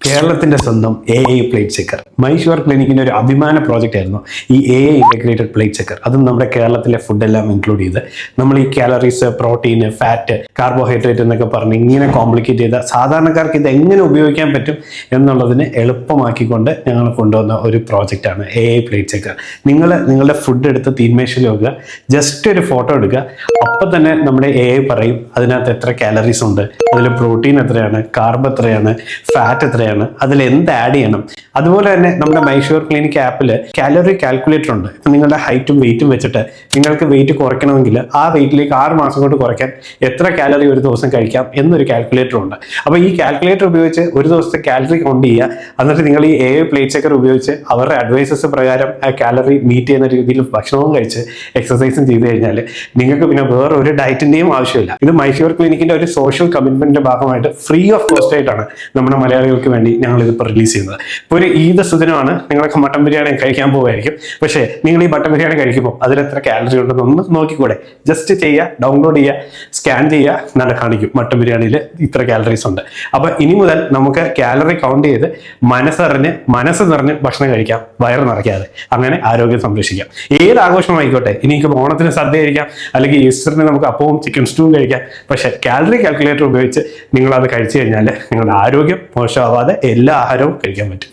കേരളത്തിന്റെ സ്വന്തം AI plate checker my sure ക്ലിനിക്കിന്റെ ഒരു അഭിമാന പ്രോജക്റ്റ് ആയിരുന്നു ഈ AI ഇന്റഗ്രേറ്റഡ് പ്ലേറ്റ് ചെക്കർ. അതും നമ്മുടെ കേരളത്തിലെ ഫുഡെല്ലാം ഇൻക്ലൂഡ് ചെയ്ത് നമ്മൾ ഈ കാലറീസ്, പ്രോട്ടീൻ, ഫാറ്റ്, കാർബോഹൈഡ്രേറ്റ് എന്നൊക്കെ പറഞ്ഞ് ഇങ്ങനെ കോംപ്ലിക്കേറ്റ് ചെയ്ത സാധാരണക്കാർക്ക് ഇത് എങ്ങനെ ഉപയോഗിക്കാൻ പറ്റും എന്നുള്ളതിന് എളുപ്പമാക്കിക്കൊണ്ട് ഞങ്ങൾ കൊണ്ടുവന്ന ഒരു പ്രോജക്റ്റാണ് AI പ്ലേറ്റ് ചെക്കർ. നിങ്ങളുടെ ഫുഡ് എടുത്ത് തീന്മേശയിൽ വെക്കുക, ജസ്റ്റ് ഒരു ഫോട്ടോ എടുക്കുക, അപ്പം തന്നെ നമ്മുടെ AI പറയും അതിനകത്ത് എത്ര കാലറീസ് ഉണ്ട്, അതിൽ പ്രോട്ടീൻ എത്രയാണ്, കാർബ് എത്രയാണ്, ഫാറ്റ് എത്രയാണ്, അതിൽ എന്ത് ആഡ് ചെയ്യണം. അതുപോലെ തന്നെ നമ്മുടെ മൈ ഷുവർ ക്ലിനിക് ആപ്പിൽ കാലറി കാൽക്കുലേറ്റർ ഉണ്ട്. ഇപ്പം നിങ്ങളുടെ ഹൈറ്റും വെയിറ്റും വെച്ചിട്ട് നിങ്ങൾക്ക് വെയിറ്റ് കുറയ്ക്കണമെങ്കിൽ ആ വെയിറ്റിലേക്ക് 6 മാസം കൊണ്ട് കുറയ്ക്കാൻ എത്ര കാലറി ഒരു ദിവസം കഴിക്കാം എന്നൊരു കാൽക്കുലേറ്റർ ഉണ്ട്. അപ്പോൾ ഈ കാൽക്കുലേറ്റർ ഉപയോഗിച്ച് ഒരു ദിവസത്തെ കാലറി കൗണ്ട് ചെയ്യുക. എന്നിട്ട് നിങ്ങൾ ഈ AI പ്ലേറ്റ് ചെക്കർ ഉപയോഗിച്ച് അവരുടെ അഡ്വൈസസ് പ്രകാരം ആ കാലറി മീറ്റ് ചെയ്യുന്ന രീതിയിൽ ഭക്ഷണവും കഴിച്ച് എക്സസൈസും ചെയ്ത് കഴിഞ്ഞാൽ നിങ്ങൾക്ക് പിന്നെ വേറെ ഒരു ഡയറ്റിന്റെയും ആവശ്യമില്ല. ഇത് മൈ ഷുവർ ക്ലിനിക്കിന്റെ ഒരു സോഷ്യൽ കമ്മിറ്റ്മെന്റിന്റെ ഭാഗമായിട്ട് ഫ്രീ ഓഫ് കോസ്റ്റ് ആയിട്ടാണ് നമ്മുടെ മലയാളികൾക്ക് വേണ്ടി ഞങ്ങൾ ഇതിപ്പോൾ റിലീസ് ചെയ്യുന്നത്. ഇപ്പോൾ ഒരു ഈദ് സുദിനമാണ്, നിങ്ങളൊക്കെ മട്ടൻ ബിരിയാണി കഴിക്കാൻ പോകുമായിരിക്കും. പക്ഷേ നിങ്ങൾ ഈ മട്ടൻ ബിരിയാണി കഴിക്കുമ്പോൾ അതിലെത്ര കാലറി ഉണ്ടെന്ന് ഒന്ന് നോക്കിക്കൂടെ? ജസ്റ്റ് ചെയ്യുക, ഡൗൺലോഡ് ചെയ്യുക, സ്കാൻ ചെയ്യുക, നല്ല കാണിക്കും മട്ടൻ ബിരിയാണിയിൽ ഇത്ര കാലറീസ് ഉണ്ട്. അപ്പൊ ഇനി മുതൽ നമുക്ക് കാലറി കൗണ്ട് ചെയ്ത് മനസ്സ് നിറഞ്ഞ് ഭക്ഷണം കഴിക്കാം, വയറ് നിറയ്ക്കാതെ. അങ്ങനെ ആരോഗ്യം സംരക്ഷിക്കാം. ഏത് ആഘോഷമായിക്കോട്ടെ, ഇനിക്ക് ഓണത്തിന് സദ്യ കഴിക്കാം, അല്ലെങ്കിൽ ഈസ്റ്ററിന് നമുക്ക് അപ്പവും ചിക്കൻ സ്റ്റൂവും കഴിക്കാം. പക്ഷെ കാലറി കാൽക്കുലേറ്റർ ഉപയോഗിച്ച് നിങ്ങൾ അത് കഴിച്ചു കഴിഞ്ഞാൽ നിങ്ങളുടെ ആരോഗ്യം മോശമാവാതെ എല്ലാ ആഹാരവും കഴിക്കാൻ പറ്റും.